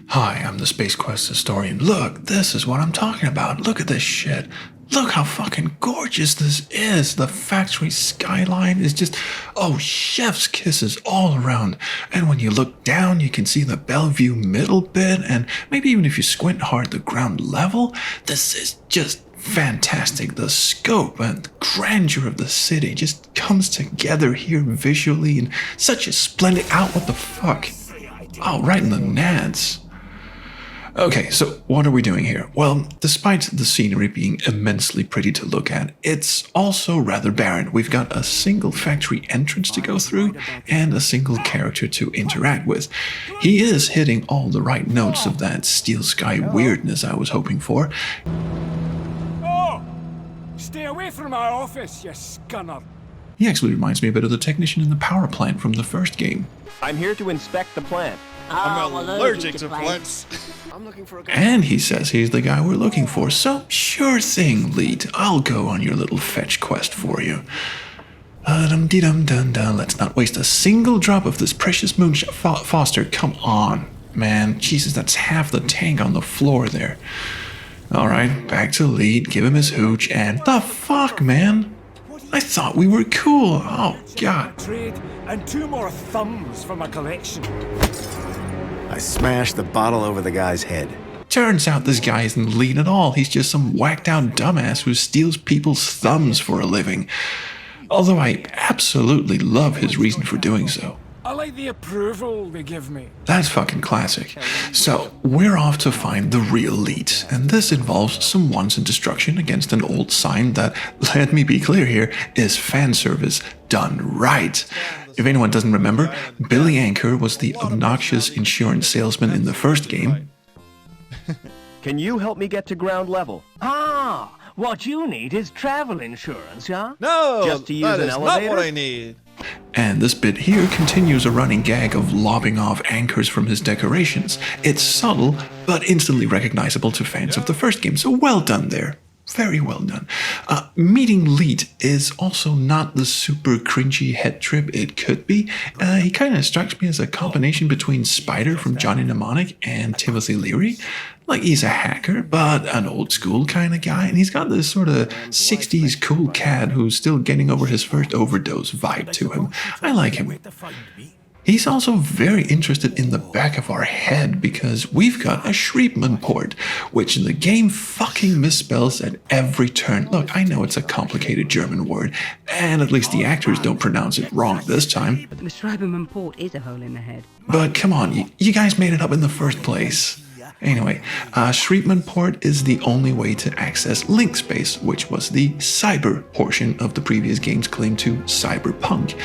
Hi, I'm the Space Quest historian. Look, this is what I'm talking about. Look at this shit. Look how fucking gorgeous this is. The factory skyline is just, oh, chef's kisses all around. And when you look down, you can see the Bellevue middle bit, and maybe even if you squint hard, the ground level. This is just fantastic. The scope and grandeur of the city just comes together here visually in such a splendid... Ow, what the fuck? Oh, right in the nads. Okay, so what are we doing here? Well, despite the scenery being immensely pretty to look at, it's also rather barren. We've got a single factory entrance to go through and a single character to interact with. He is hitting all the right notes of that Steel Sky weirdness I was hoping for. Oh! Stay away from my office, you scunner. He actually reminds me a bit of the technician in the power plant from the first game. I'm here to inspect the plant. I'm allergic to plants. I'm looking for a guy. And he says he's the guy we're looking for, so sure thing, Lead. I'll go on your little fetch quest for you. Dum-dee-dum-dum-dum. Let's not waste a single drop of this precious moonshine. Foster, come on, man. Jesus, that's half the tank on the floor there. Alright, back to Lead, give him his hooch, and the fuck, man? I thought we were cool. Oh, God. Trade and 2 more thumbs for my collection. I smashed the bottle over the guy's head. Turns out this guy isn't Lead at all. He's just some whacked out dumbass who steals people's thumbs for a living. Although I absolutely love his reason for doing so. I like the approval they give me. That's fucking classic. So, we're off to find the real Lead, and this involves some wanton destruction against an old sign that, let me be clear here, is fan service done right. If anyone doesn't remember, Billy Anchor was the obnoxious insurance salesman in the first game. Can you help me get to ground level? Ah, what you need is travel insurance, huh? No, Just to use that an is elevator? not what I need. And this bit here continues a running gag of lobbing off anchors from his decorations. It's subtle, but instantly recognizable to fans of the first game, so well done there. Very well done. Meeting Lead is also not the super cringy head trip it could be. He kind of strikes me as a combination between Spider from Johnny Mnemonic and Timothy Leary. Like, he's a hacker, but an old school kind of guy, and he's got this sort of 60s cool cat who's still getting over his first overdose vibe to him. I like him. He's also very interested in the back of our head because we've got a Schriebmann port, which the game fucking misspells at every turn. Look, I know it's a complicated German word, and at least the actors don't pronounce it wrong this time. But the Schreiberman port is a hole in the head. But come on, you guys made it up in the first place. Anyway, Schriebmann port is the only way to access Linkspace, which was the cyber portion of the previous game's claim to cyberpunk.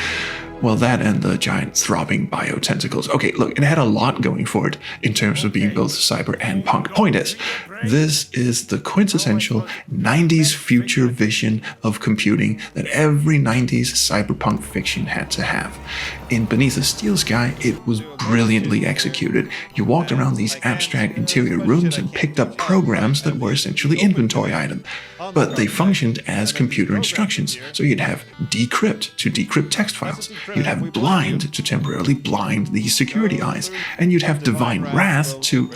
Well, that and the giant throbbing biotentacles. Okay, look, it had a lot going for it in terms of being both cyber and punk. Point is, this is the quintessential 90s future vision of computing that every 90s cyberpunk fiction had to have. In Beneath a Steel Sky, it was brilliantly executed. You walked around these abstract interior rooms and picked up programs that were essentially inventory items, but they functioned as computer instructions. So you'd have decrypt to decrypt text files. You'd have blind to temporarily blind the security eyes, and you'd have divine wrath to...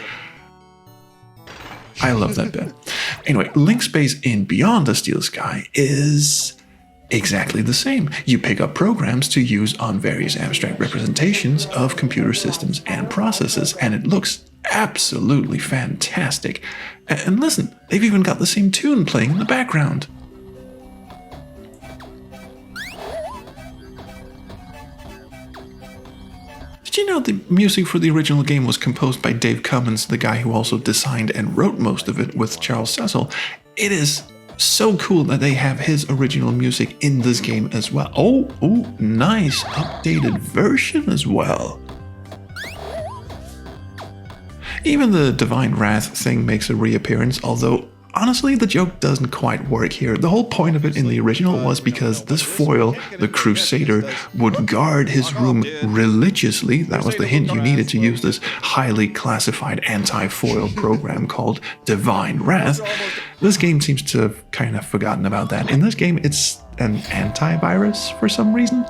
I love that bit. Anyway, Linkspace in Beyond the Steel Sky is exactly the same. You pick up programs to use on various abstract representations of computer systems and processes, and it looks absolutely fantastic. And listen, they've even got the same tune playing in the background. Did you know the music for the original game was composed by Dave Cummins, the guy who also designed and wrote most of it with Charles Cecil? It is so cool that they have his original music in this game as well. Oh, nice updated version as well. Even the Divine Wrath thing makes a reappearance, although honestly, the joke doesn't quite work here. The whole point of it in the original was because this foil, the Crusader, would guard his room religiously. That was the hint you needed to use this highly classified anti-foil program called Divine Wrath. This game seems to have kind of forgotten about that. In this game, it's an antivirus for some reason.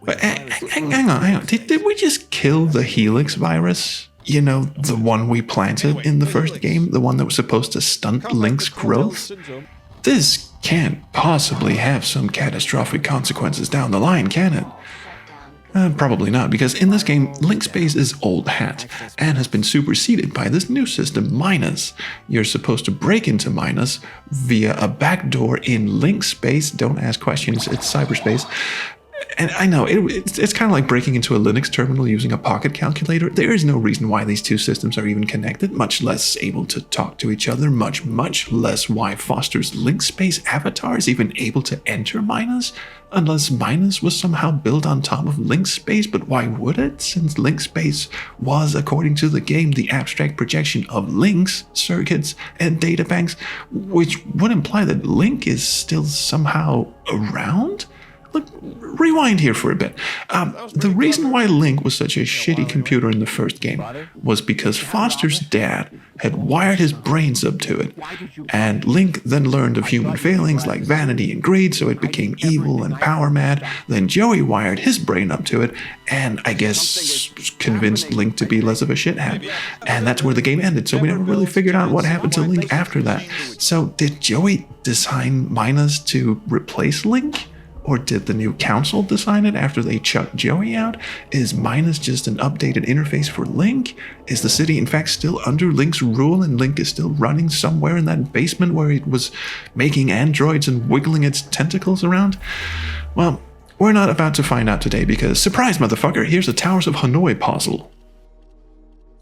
But hang on. Did we just kill the Helix virus? You know, the one we planted in the first game, the one that was supposed to stunt Link's growth? This can't possibly have some catastrophic consequences down the line, can it? Probably not, because in this game, Linkspace is old hat and has been superseded by this new system, Minus. You're supposed to break into Minus via a backdoor in Linkspace. Don't ask questions, it's cyberspace. And I know, it's kind of like breaking into a Linux terminal using a pocket calculator. There is no reason why these two systems are even connected, much less able to talk to each other, much less why Foster's Linkspace avatar is even able to enter Minus, unless Minus was somehow built on top of Linkspace. But why would it, since Linkspace was, according to the game, the abstract projection of links, circuits, and databanks, which would imply that Link is still somehow around? Look, rewind here for a bit. The reason why Link was such a shitty computer in the first game was because Foster's dad had wired his brains up to it, and Link then learned of human failings like vanity and greed, so it became evil and power mad. Then Joey wired his brain up to it, and I guess convinced Link to be less of a shithead. And that's where the game ended, so we never really figured out what happened to Link after that. So did Joey design Minus to replace Link? Or did the new council design it after they chucked Joey out? Is Minus just an updated interface for Link? Is the city in fact still under Link's rule and Link is still running somewhere in that basement where it was making androids and wiggling its tentacles around? Well, we're not about to find out today because, surprise motherfucker, here's the Towers of Hanoi puzzle.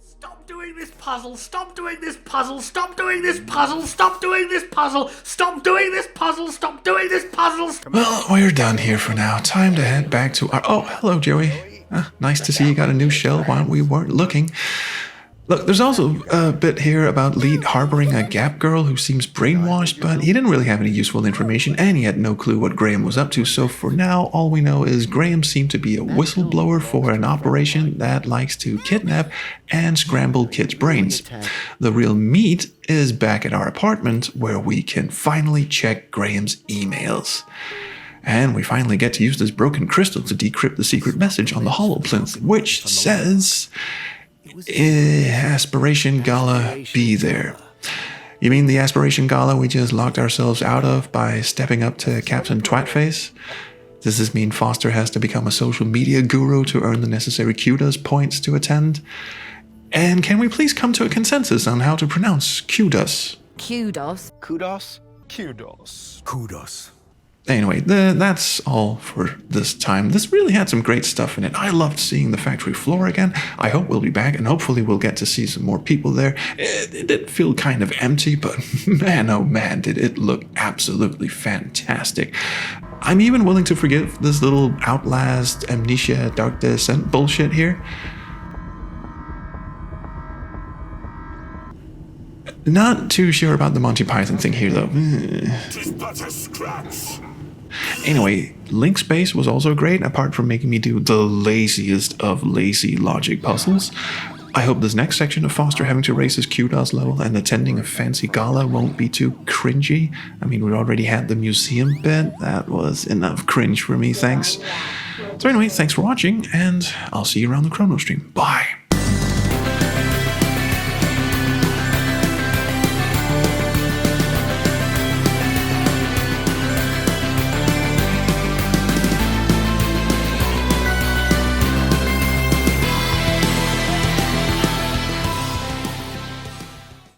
Stop doing this puzzle! Stop doing this puzzle! Stop doing this puzzle! Stop doing this puzzle! Stop doing this puzzle! Stop doing this puzzle! Well, we're done here for now. Time to head back to our... Oh, hello, Joey. Nice to see you got a new shell while we weren't looking. Look, there's also a bit here about Lead harboring a Gap girl who seems brainwashed, but he didn't really have any useful information, and he had no clue what Graham was up to, so for now, all we know is Graham seemed to be a whistleblower for an operation that likes to kidnap and scramble kids' brains. The real meat is back at our apartment, where we can finally check Graham's emails. And we finally get to use this broken crystal to decrypt the secret message on the holoplinth, which says... Aspiration Gala, be there. You mean the Aspiration Gala we just locked ourselves out of by stepping up to Captain Twatface? Does this mean Foster has to become a social media guru to earn the necessary kudos points to attend? And can we please come to a consensus on how to pronounce kudos? Kudos. Kudos? Kudos. Kudos. Anyway, that's all for this time. This really had some great stuff in it. I loved seeing the factory floor again. I hope we'll be back, and hopefully we'll get to see some more people there. It did feel kind of empty, but man, oh man, did it look absolutely fantastic. I'm even willing to forgive this little Outlast, Amnesia, Dark Descent bullshit here. Not too sure about the Monty Python thing here, though. Anyway, Linkspace was also great, apart from making me do the laziest of lazy logic puzzles. I hope this next section of Foster having to raise his kudos level and attending a fancy gala won't be too cringy. I mean, we already had the museum bit. That was enough cringe for me, thanks. So anyway, thanks for watching, and I'll see you around the Chrono stream. Bye!